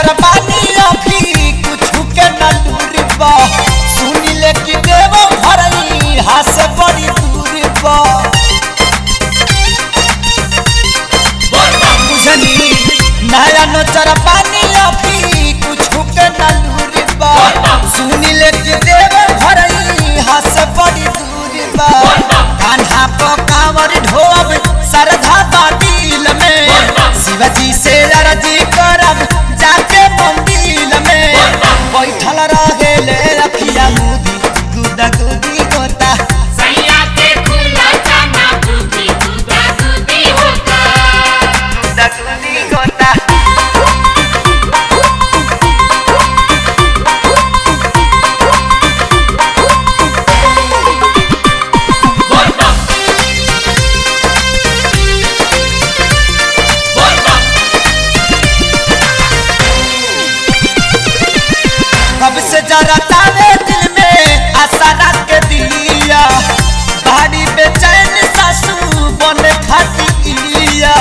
नजर पानी अभी कुछ के न दूर बा सुनी ले कि देव भरई हाथ से बड़ी दूर बा बुझनी नया नजर पानी अभी कुछ के न दूर बा सुनी ले कि देव भरई हाथ से बड़ी दूर बा कान्हा को कांवर ढोब सरधा दिल में शिवजी से लड़जी करब जाके मंदिर में बैठल रहे ले रखिया मुदी गुदा गुदी होता सैया के खुला जाना बुद्धि गुदा गुदी होता गुदा गुदी होता कब से जरा तावे दिल में आशा रख के दिया बाड़ी बेचैन सासू बने खातिया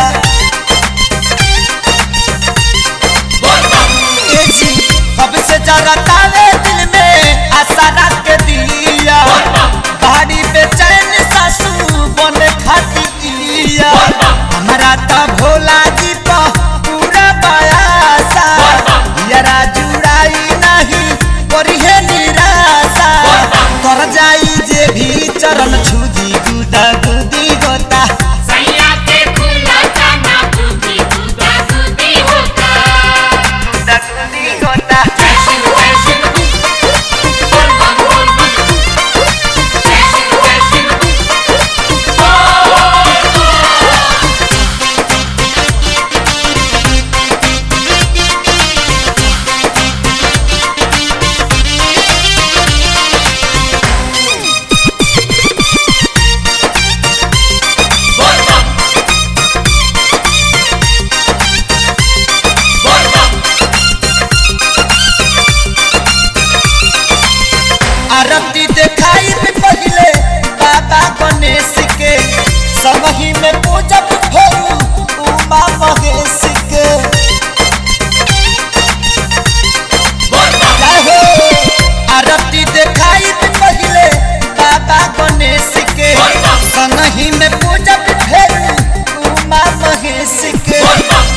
कब से जरा तावे दिल में आशा रख के दिया बाड़ी बेचैन सासू बने खातिया हमारा तो भोला जी पा पूरा बयासा यारा जुड़ाई नहीं करिहे निराशा कर जाई जे भी चरण छुदी गुदा गुदी होता सैया के खुला जाना बुद्धि गुदा गुदी होता गुदा गुदी होता जय शिव बोल बम बोल बम जय शिव बोल बम बोल बम आरती देखाई में पहले बाबा गणेश के समही में पूजब भोरू उमा महेश के बोल बम जय हो आरती देखाई में पहले बाबा गणेश के संगही में पूजब भोरू उमा महेश के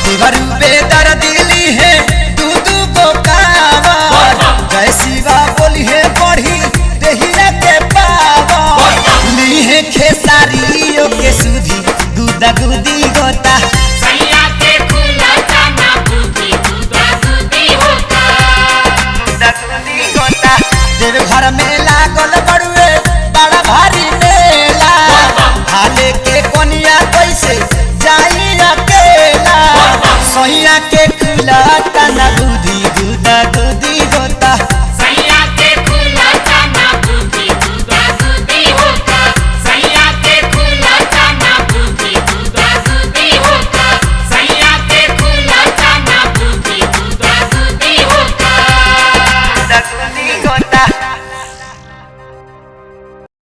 देवरू बेदर दिली है दू दू गो कांवर जय शिवा बोली है बढ़ी देहिया के पावर ली है खेसारियों के सुधी गुदा गुदी होता सैया के खुला जाना बुद्धि गुदा गुदी होता गुदा गुदी होता देव घर में लागल बड़ुए बड़ा भारी मेला हाले के कोनिया कैसे जाई अकेला सैया के खुला तना गुदी गुदा गुदी होता सैया